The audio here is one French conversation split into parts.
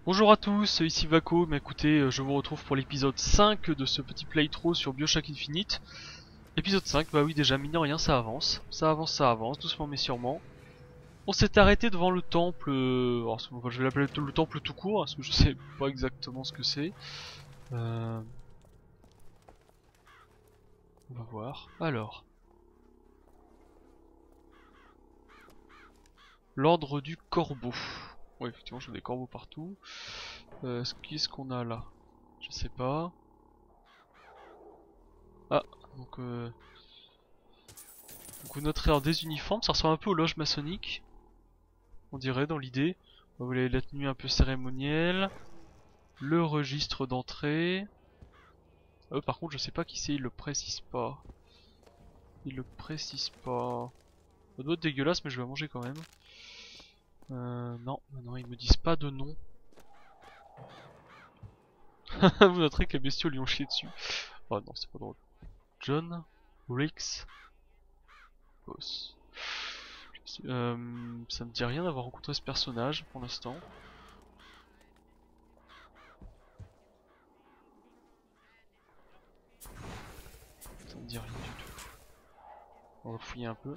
Bonjour à tous, ici Vaco, mais écoutez, je vous retrouve pour l'épisode 5 de ce petit playthrough sur BioShock Infinite. Épisode 5, bah oui déjà, mine de rien, ça avance, doucement mais sûrement. On s'est arrêté devant le temple, alors, je vais l'appeler le temple tout court, parce que je sais pas exactement ce que c'est. On va voir, alors. L'ordre du corbeau. Ouais, effectivement, je vois des corbeaux partout. Qu'est-ce qu'on a là? Je sais pas. Ah, donc vous noterez alors des uniformes, ça ressemble un peu aux loges maçonniques, on dirait dans l'idée. Vous voyez la tenue un peu cérémonielle, le registre d'entrée. Par contre je sais pas qui c'est, il le précise pas. Il le précise pas. Ça doit être dégueulasse mais je vais manger quand même. Non, non, ils me disent pas de nom. Vous noterez que les bestiaux lui ont chié dessus. Oh non, c'est pas drôle. John, Rix, Boss. Ça me dit rien d'avoir rencontré ce personnage pour l'instant. Ça me dit rien du tout. On va fouiller un peu.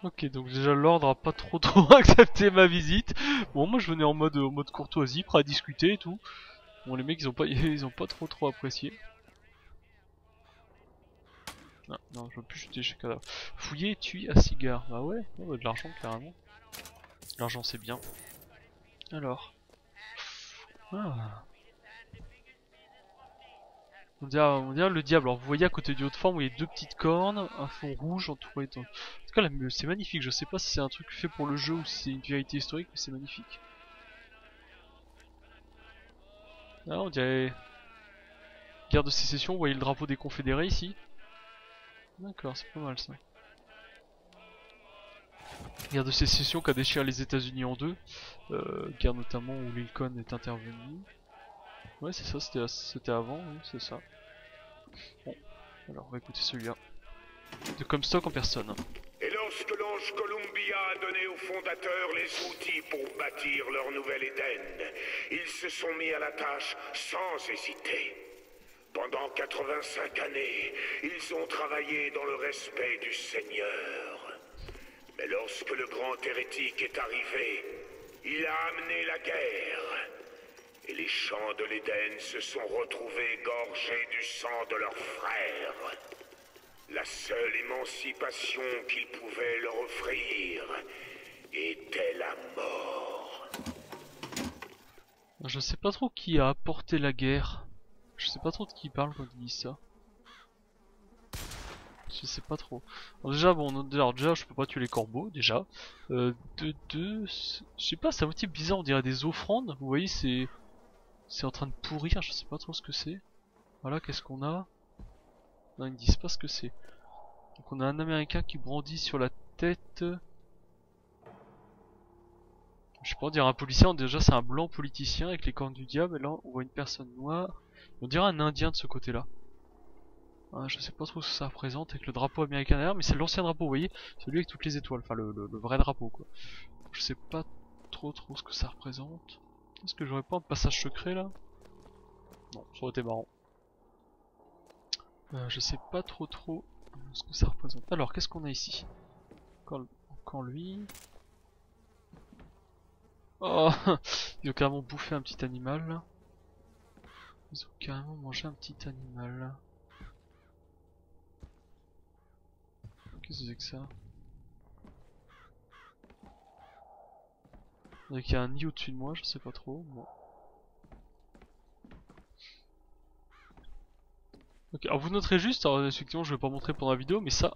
Ok, donc déjà l'ordre a pas trop accepté ma visite. Bon, moi je venais en mode courtoisie, prêt à discuter et tout. Bon, les mecs ils ont pas ils ont pas trop apprécié. Non, non, je veux plus jeter chez cadavre. Fouiller étui à cigare. Bah ouais, de l'argent carrément. L'argent c'est bien. Alors. Ah. On dirait le diable. Alors vous voyez à côté du haut de forme, vous voyez deux petites cornes, un fond rouge entouré de... En tout cas, c'est magnifique. Je sais pas si c'est un truc fait pour le jeu ou si c'est une vérité historique, mais c'est magnifique. Ah, on dirait... Guerre de sécession, vous voyez le drapeau des confédérés ici. D'accord, c'est pas mal ça. Guerre de sécession qui a déchiré les États-Unis en deux. Guerre notamment où Lincoln est intervenu. Ouais, c'est ça, c'était avant, oui, c'est ça. Bon, alors on va écouter celui-là. De Comstock en personne. Et lorsque l'ange Columbia a donné aux fondateurs les outils pour bâtir leur nouvel Éden, ils se sont mis à la tâche sans hésiter. Pendant 85 années, ils ont travaillé dans le respect du Seigneur. Mais lorsque le grand hérétique est arrivé, il a amené la guerre. Et les champs de l'Éden se sont retrouvés gorgés du sang de leurs frères. La seule émancipation qu'ils pouvaient leur offrir était la mort. Je sais pas trop qui a apporté la guerre. Je sais pas trop de qui il parle quand il dit ça. Je sais pas trop. Alors déjà, bon, alors déjà, je peux pas tuer les corbeaux, déjà. Je sais pas, c'est un motif bizarre, on dirait des offrandes. Vous voyez, c'est en train de pourrir, je sais pas trop ce que c'est. Voilà, qu'est-ce qu'on a? Non, ils me disent pas ce que c'est. Donc on a un américain qui brandit sur la tête. Je sais pas, on dirait un policier, déjà c'est un blanc politicien avec les cornes du diable, et là on voit une personne noire. On dirait un indien de ce côté-là. Je sais pas trop ce que ça représente avec le drapeau américain derrière, mais c'est l'ancien drapeau, vous voyez, celui avec toutes les étoiles, enfin le vrai drapeau quoi. Je sais pas trop ce que ça représente. Est-ce que j'aurais pas un passage secret là? Non, ça aurait été marrant. Je sais pas trop ce que ça représente. Alors, qu'est-ce qu'on a ici? Encore lui. Oh, ils ont carrément bouffé un petit animal là. Ils ont carrément mangé un petit animal là. Qu'est-ce que c'est que ça? On dirait qu'il y a un nid au-dessus de moi, je sais pas trop. Bon. Ok, alors vous noterez juste, alors effectivement je vais pas montrer pendant la vidéo, mais ça,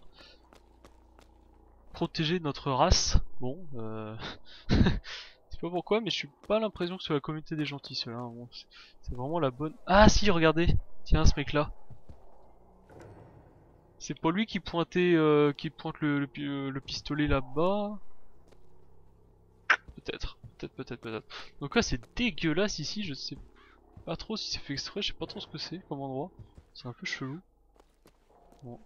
protéger notre race, bon, je sais pas pourquoi, mais je suis pas l'impression que c'est la communauté des gentils ceux-là, hein. Bon, c'est vraiment la bonne... Ah si, regardez, tiens ce mec là. C'est pas lui qui pointait, qui pointe le pistolet là-bas. Peut-être. Donc là c'est dégueulasse ici, je sais pas trop si c'est fait exprès, je sais pas trop ce que c'est comme endroit. C'est un peu chelou. Bon.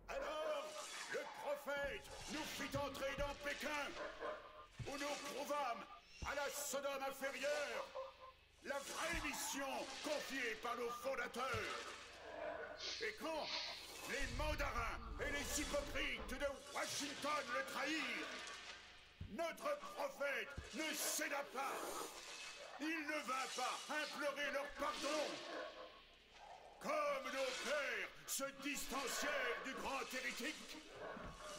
Alors, le prophète nous fit entrer dans Pékin, où nous prouvâmes à la Sodome inférieure la vraie mission confiée par nos fondateurs. Et quand les mandarins et les hypocrites de Washington le trahirent, notre prophète ne céda pas. Il ne vint pas implorer leur pardon. Comme nos pères se distancièrent du grand hérétique,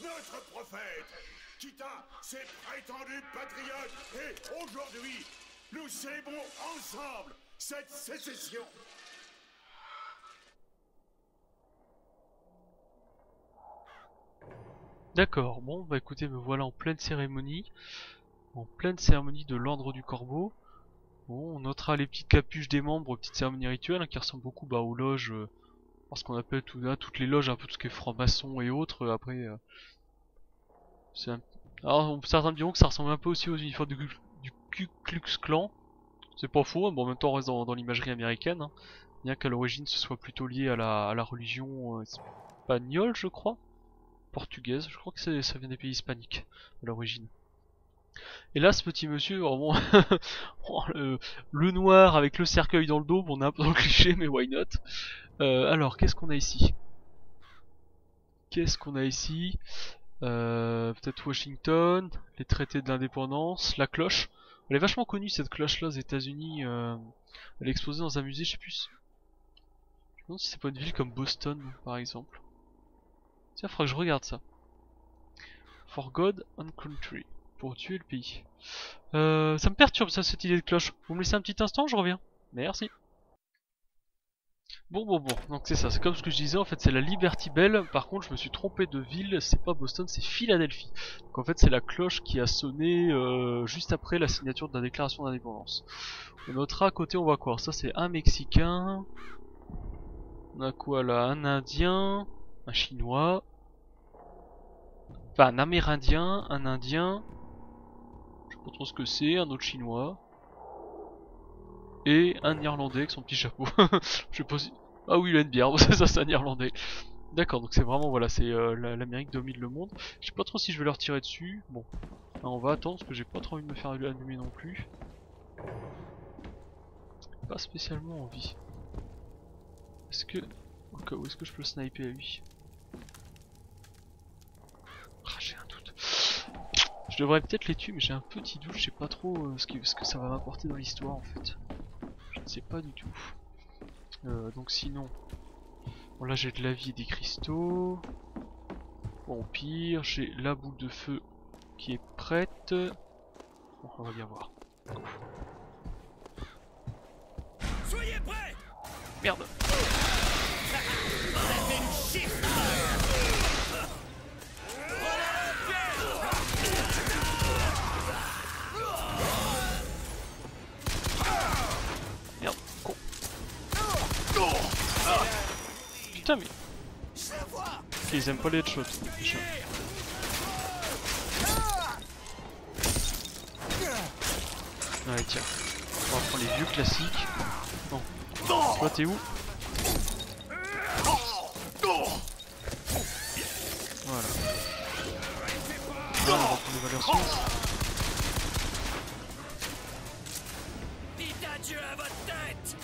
notre prophète quitta ses prétendus patriotes et aujourd'hui, nous célébrons ensemble cette sécession. D'accord, bon bah écoutez, me voilà en pleine cérémonie de l'ordre du corbeau. Bon, on notera les petites capuches des membres, petites cérémonies rituelles, hein, qui ressemblent beaucoup bah, aux loges, parce qu'on appelle toutes les loges, un peu tout ce qui est franc-maçon et autres. Après, c'est un... Alors certains diront que ça ressemble un peu aussi aux uniformes du Ku Klux Klan. C'est pas faux, mais en même temps on reste dans l'imagerie américaine, hein, bien qu'à l'origine ce soit plutôt lié à la religion espagnole, je crois. Portugaise, je crois que ça vient des pays hispaniques à l'origine. Et là ce petit monsieur, vraiment le noir avec le cercueil dans le dos, bon on est un peu dans le cliché mais why not. Alors qu'est-ce qu'on a ici? Peut-être Washington, les traités de l'indépendance, la cloche. Elle est vachement connue cette cloche là aux États-Unis. Elle est exposée dans un musée, je sais plus. Je me demande si c'est pas une ville comme Boston par exemple. Tiens, faudra que je regarde ça. For God and Country. Pour tuer le pays. Ça me perturbe ça, cette idée de cloche. Vous me laissez un petit instant, je reviens. Merci. Bon, donc c'est ça, c'est comme ce que je disais, en fait c'est la Liberty Bell, par contre je me suis trompé de ville, c'est pas Boston, c'est Philadelphie. Donc en fait c'est la cloche qui a sonné juste après la signature de la déclaration d'indépendance. On notera à côté, on voit quoi? Ça c'est un Mexicain, on a quoi là? Un Indien, un Chinois, enfin un Amérindien, un Indien, je sais pas trop ce que c'est, un autre Chinois, et un Irlandais avec son petit chapeau. Je sais pas si... Ah oui, il a une bière, ça c'est un Irlandais. D'accord, donc c'est vraiment, voilà, c'est l'Amérique domine le monde. Je sais pas trop si je vais leur tirer dessus. Bon, alors on va attendre parce que j'ai pas trop envie de me faire allumer non plus. Pas spécialement envie. Est-ce que... Au cas où, est-ce que je peux le sniper à lui? Ah, j'ai un doute. Je devrais peut-être les tuer, mais j'ai un petit doute, je sais pas trop ce que ça va m'apporter dans l'histoire en fait. Je ne sais pas du tout. Donc sinon... Bon là j'ai de la vie et des cristaux. Bon au pire, j'ai la boule de feu qui est prête. Bon, on va bien voir. Soyez prêts! Merde! Merde, con. Putain mais... Ok, ils aiment pas les headshots. Ouais tiens, on va prendre les vieux classiques. Non. Toi t'es où? Voilà. Là on va prendre des valeurs sources. Dites adieu à votre tête!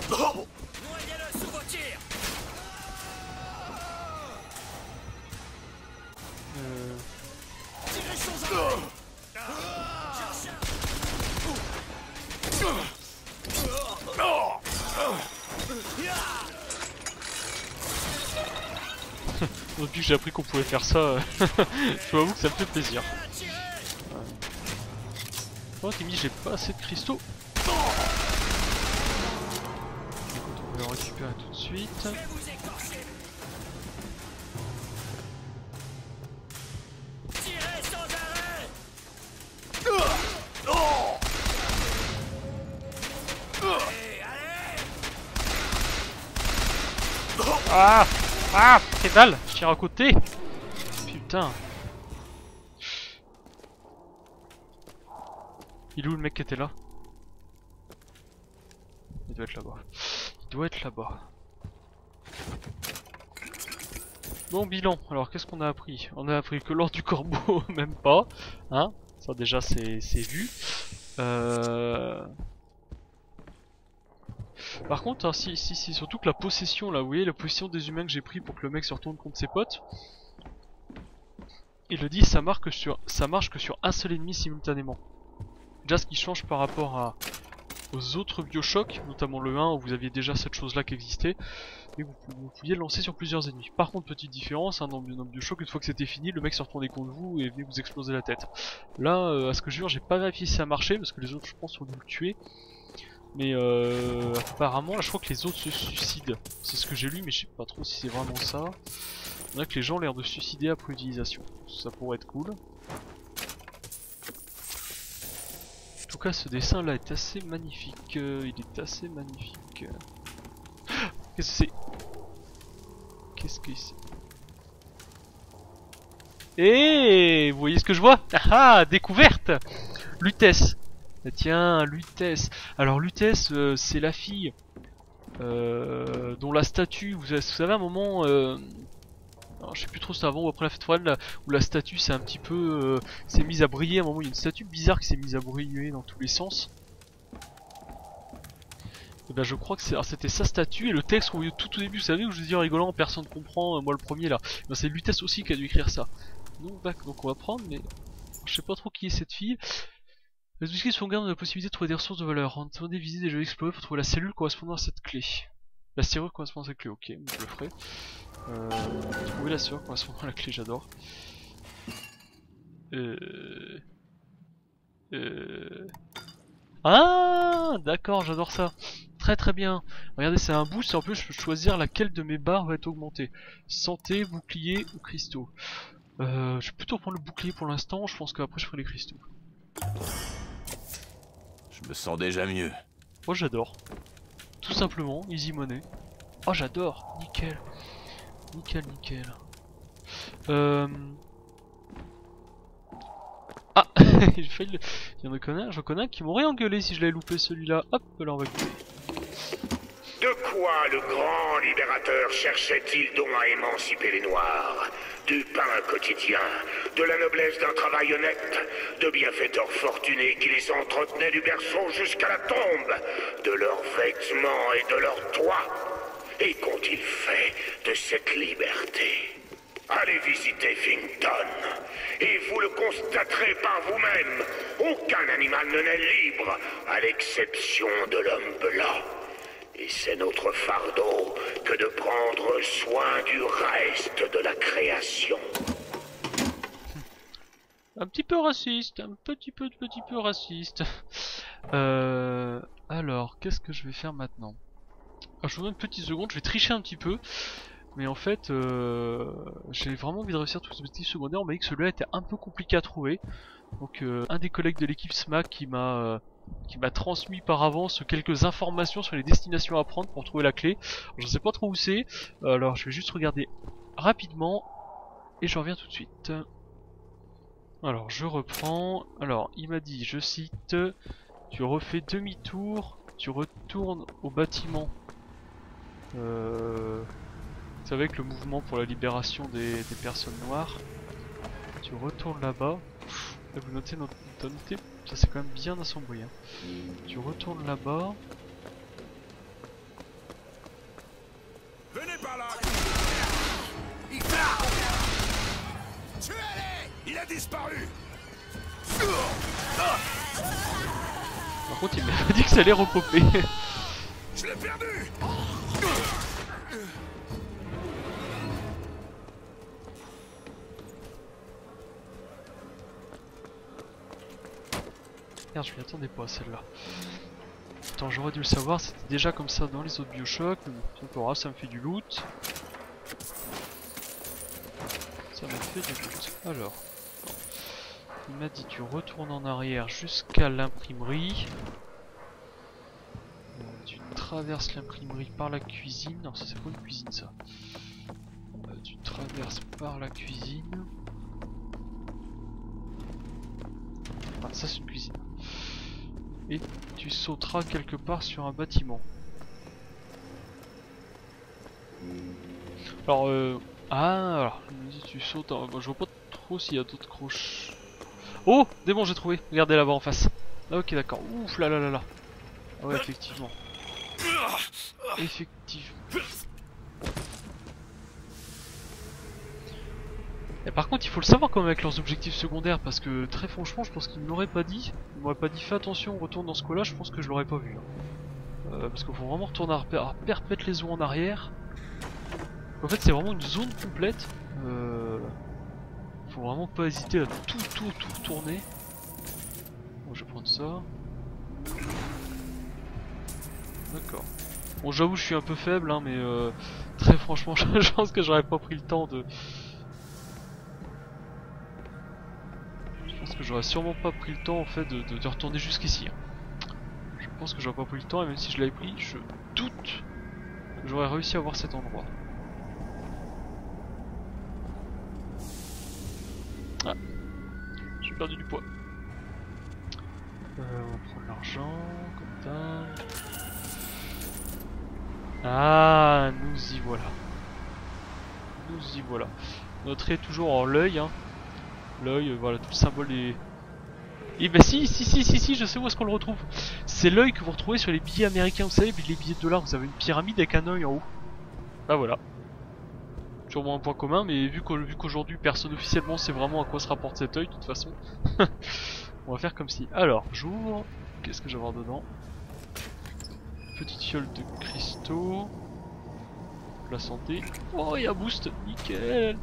Noyez-le sous vos tirs! Tirez sans arrêt! Depuis que j'ai appris qu'on pouvait faire ça, je vous avoue que ça me fait plaisir. Oh Timmy, j'ai pas assez de cristaux. Écoute, on va le récupérer tout de suite. Tirez sans arrêt! Ah! Ah! Quelle dalle! Je tire à côté! Putain! Il est où le mec qui était là? Il doit être là-bas. Il doit être là-bas. Bon, bilan. Alors, qu'est-ce qu'on a appris? On a appris que l'ordre du corbeau, même pas. Hein? Ça, déjà, c'est vu. Par contre, hein, si, surtout que la possession, là, vous voyez, la possession des humains que j'ai pris pour que le mec se retourne contre ses potes. Il le dit, ça marche que sur un seul ennemi simultanément. Déjà, ce qui change par rapport aux autres Bioshocks, notamment le 1 où vous aviez déjà cette chose là qui existait, et vous pouviez le lancer sur plusieurs ennemis. Par contre, petite différence, hein, dans Bioshock, une fois que c'était fini, le mec se retournait contre vous et venait vous exploser la tête. Là, à ce que je jure, j'ai pas vérifié si ça marchait, parce que les autres, je pense, ont dû le tuer. Mais apparemment, là, je crois que les autres se suicident. C'est ce que j'ai lu, mais je sais pas trop si c'est vraiment ça. On a que les gens ont l'air de se suicider après utilisation. Ça pourrait être cool. En tout cas, ce dessin là est assez magnifique. Il est assez magnifique. Qu'est-ce que c'est? Qu'est-ce que c'est? Eh, vous voyez ce que je vois? Ah, découverte! Lutèce. Tiens, Lutèce. Alors Lutèce, c'est la fille dont la statue, vous savez à un moment, alors, je sais plus trop si c'est avant ou après la fête foraine, où la statue c'est un petit peu s'est mise à briller. À un moment, il y a une statue bizarre qui s'est mise à briller dans tous les sens. Et ben je crois que c'était sa statue, et le texte qu'on voyait tout au début, vous savez, où je dis en rigolant, personne ne comprend, moi le premier là. Ben, c'est Lutèce aussi qui a dû écrire ça. Donc on va prendre, mais je sais pas trop qui est cette fille. Les outils sont garde de la possibilité de trouver des ressources de valeur. En attendant des visites et jeux explorés pour trouver la cellule correspondant à cette clé. La serrure correspondant à cette clé, ok, je le ferai. Trouver la serrure correspondant à la clé, j'adore. Ah, d'accord, j'adore ça. Très très bien. Regardez, c'est un boost et en plus je peux choisir laquelle de mes barres va être augmentée. Santé, bouclier ou cristaux. Je vais plutôt prendre le bouclier pour l'instant, je pense qu'après je ferai les cristaux. Je me sens déjà mieux. Moi j'adore. Tout simplement, easy money. Oh j'adore, nickel. Nickel, nickel. Ah, j'ai failli le... j'en connais un qui m'aurait engueulé si je l'avais loupé celui-là. Hop, là on va écouter. De quoi le grand libérateur cherchait-il donc à émanciper les Noirs? Du pain quotidien, de la noblesse d'un travail honnête, de bienfaiteurs fortunés qui les entretenaient du berceau jusqu'à la tombe, de leurs vêtements et de leurs toits. Et qu'ont-ils fait de cette liberté? Allez visiter Finkton, et vous le constaterez par vous-même. Aucun animal ne naît libre, à l'exception de l'homme blanc. Et c'est notre fardeau que de prendre soin du reste de la création. Un petit peu raciste, un petit peu raciste. Alors, qu'est-ce que je vais faire maintenant? Alors, je vous donne une petite seconde, je vais tricher un petit peu. Mais en fait, j'ai vraiment envie de réussir tous les objectifs secondaires. On m'a dit que celui-là était un peu compliqué à trouver. Donc un des collègues de l'équipe SMAC qui m'a transmis par avance quelques informations sur les destinations à prendre pour trouver la clé. Alors, je sais pas trop où c'est. Alors je vais juste regarder rapidement et je reviens tout de suite. Alors je reprends. Alors il m'a dit, je cite, tu refais demi-tour, tu retournes au bâtiment. C'est avec le mouvement pour la libération des personnes noires. Tu retournes là-bas. Vous notez, ça c'est quand même bien assemblé. Hein. Tu retournes là-bas. Venez par là. Tuez-les! Il a disparu. Par contre, il m'a dit que ça allait repopper. Je l'ai perdu. Merde, je m'y attendais pas à celle-là. Attends, j'aurais dû le savoir, c'était déjà comme ça dans les autres Bioshock. C'est pas grave, ça me fait du loot. Ça me fait du loot. Alors, il m'a dit tu retournes en arrière jusqu'à l'imprimerie. Tu traverses l'imprimerie par la cuisine. Non, ça c'est pas une cuisine ça. Tu traverses par la cuisine. Ah, ça c'est une cuisine. Et tu sauteras quelque part sur un bâtiment. Alors, alors, tu sautes. Moi, je vois pas trop s'il y a d'autres croches. Oh, des bons, j'ai trouvé. Regardez là-bas en face. Ah, ok, d'accord. Ouf, là, là, là, là. Ah ouais, effectivement. Effectivement. Et par contre, il faut le savoir quand même avec leurs objectifs secondaires, parce que très franchement, je pense qu'ils ne m'auraient pas dit. Ils m'auraient pas dit fais attention, retourne dans ce coin-là. Je pense que je l'aurais pas vu. Parce qu'il faut vraiment retourner à perpète les eaux en arrière. En fait, c'est vraiment une zone complète. Faut vraiment pas hésiter à tout tourner. Bon, je vais prendre ça. D'accord. Bon, j'avoue, je suis un peu faible, hein, mais très franchement, je pense que j'aurais pas pris le temps de. Je pense que j'aurais sûrement pas pris le temps en fait de retourner jusqu'ici. Hein. Je pense que j'aurais pas pris le temps, et même si je l'avais pris, je doute que j'aurais réussi à voir cet endroit. Ah, j'ai perdu du poids. On va prendre l'argent, comme ça. Ah, nous y voilà. Nous y voilà. Notre est toujours en l'œil, hein. L'œil, voilà, tout le symbole est... Et bah si, je sais où est-ce qu'on le retrouve. C'est l'œil que vous retrouvez sur les billets américains, vous savez, les billets de dollars, vous avez une pyramide avec un œil en haut. Bah voilà. Sûrement un point commun, mais vu qu'aujourd'hui personne officiellement sait vraiment à quoi se rapporte cet œil, de toute façon. On va faire comme si. Alors, j'ouvre. Qu'est-ce que j'ai à voir dedans? Petite fiole de cristaux. La santé. Oh, il y a boost. Nickel.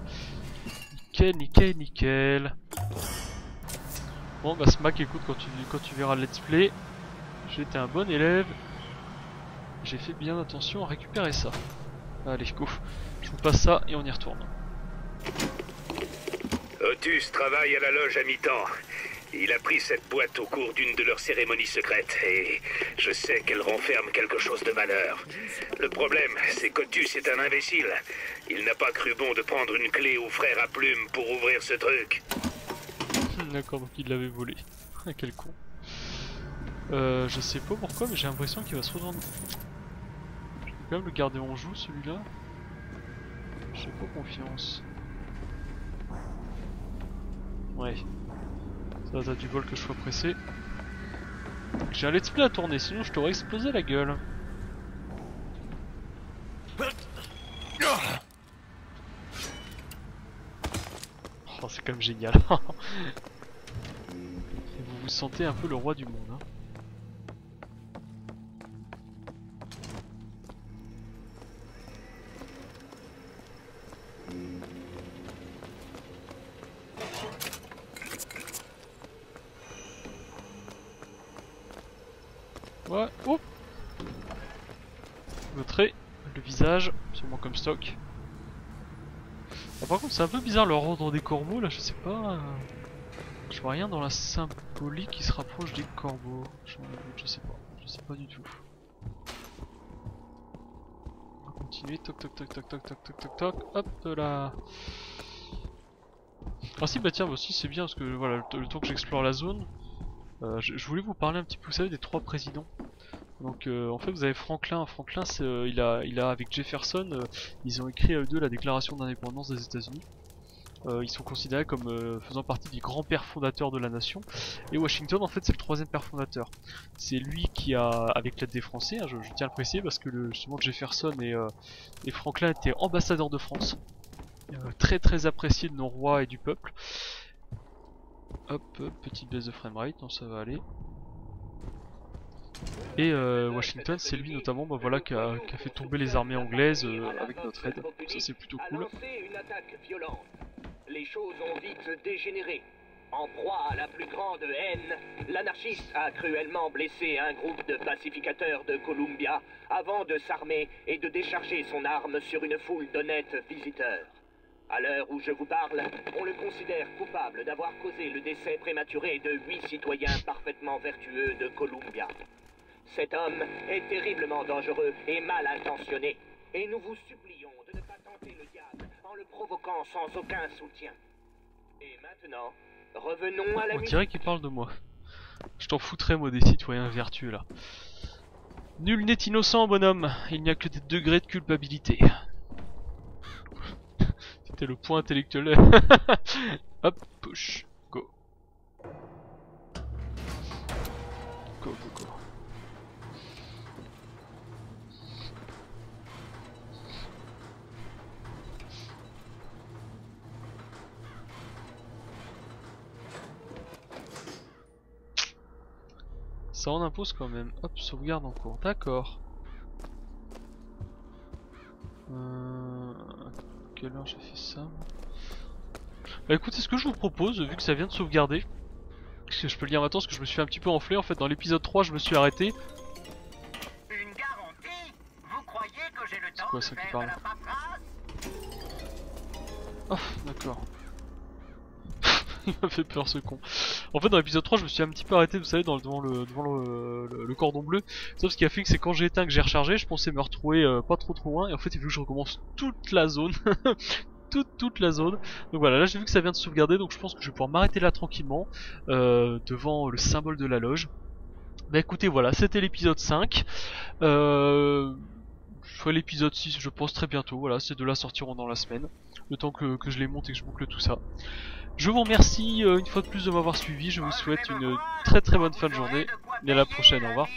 Nickel. Bon, bah Smack, écoute, quand tu verras le let's play, j'ai été un bon élève. J'ai fait bien attention à récupérer ça. Allez, go. Je vous passe ça et on y retourne. Otus travaille à la loge à mi-temps. Il a pris cette boîte au cours d'une de leurs cérémonies secrètes et je sais qu'elle renferme quelque chose de valeur. Le problème, c'est qu'Otus est un imbécile. Il n'a pas cru bon de prendre une clé au frère à plume pour ouvrir ce truc. D'accord, donc il l'avait volé. Quel con. Je sais pas pourquoi, mais j'ai l'impression qu'il va se retourner. Je vais quand même le garder en joue celui-là. J'ai pas confiance. Ouais. Ça, t'as du bol que je sois pressé. J'ai un let's play à tourner, sinon je t'aurais explosé la gueule. Oh, c'est quand même génial. Et vous vous sentez un peu le roi du monde. Hein. Ouais, oh, le trait, le visage, sûrement comme stock. Ah, par contre c'est un peu bizarre le ordre des corbeaux là, je sais pas. Je vois rien dans la symbolique qui se rapproche des corbeaux. Je sais pas du tout. On va continuer, toc, hop là. Ah si, bah tiens, aussi c'est bien parce que voilà, le temps que j'explore la zone. Je voulais vous parler un petit peu, vous savez, des trois présidents. Donc en fait vous avez Franklin. Franklin il a avec Jefferson, ils ont écrit à eux deux la déclaration d'indépendance des États-Unis. Ils sont considérés comme faisant partie des grands pères fondateurs de la nation. Et Washington en fait c'est le troisième père fondateur. C'est lui qui a, avec l'aide des Français, hein, je tiens à le préciser parce que justement Jefferson et Franklin étaient ambassadeurs de France. Très appréciés de nos rois et du peuple. Hop, petite baisse de framerate, non ça va aller. Et Washington, c'est lui notamment bah, voilà, qui a fait tomber les armées anglaises avec notre aide. Donc ça c'est plutôt cool. Une attaque violente. Les choses ont vite dégénéré. En proie à la plus grande haine, l'anarchiste a cruellement blessé un groupe de pacificateurs de Columbia avant de s'armer et de décharger son arme sur une foule d'honnêtes visiteurs. À l'heure où je vous parle, on le considère coupable d'avoir causé le décès prématuré de 8 citoyens parfaitement vertueux de Columbia. Cet homme est terriblement dangereux et mal intentionné. Et nous vous supplions de ne pas tenter le diable en le provoquant sans aucun soutien. Et maintenant, revenons à la On musique. dirait qu'il parle de moi. Je t'en foutrais moi des citoyens vertueux là. Nul n'est innocent bonhomme, il n'y a que des degrés de culpabilité. C'était le point intellectuel. Hop, push, go. Go, go, go. Ça en impose quand même. Hop, sauvegarde en cours. D'accord. Quelle heure j'ai fait ça? Bah écoutez, ce que je vous propose, vu que ça vient de sauvegarder, parce que je peux le dire maintenant, parce que je me suis fait un petit peu enfler. En fait, dans l'épisode 3, je me suis arrêté. Une garantie? Vous croyez que j'ai le temps quoi de ça qui faire parle? de la paperasse? Oh, d'accord. Il m'a fait peur ce con. En fait dans l'épisode 3 je me suis un petit peu arrêté, vous savez, devant le cordon bleu. Sauf ce qui a fait que c'est quand j'ai éteint que j'ai rechargé, je pensais me retrouver pas trop loin. Et en fait il faut que je recommence toute la zone. toute la zone. Donc voilà, là j'ai vu que ça vient de sauvegarder, donc je pense que je vais pouvoir m'arrêter là tranquillement. Devant le symbole de la loge. Bah écoutez voilà, c'était l'épisode 5. Je ferai l'épisode 6 je pense très bientôt. Voilà, ces deux-là sortiront dans la semaine. Le temps que je les monte et que je boucle tout ça. Je vous remercie une fois de plus de m'avoir suivi, je vous souhaite une très bonne fin de journée et à la prochaine, au revoir.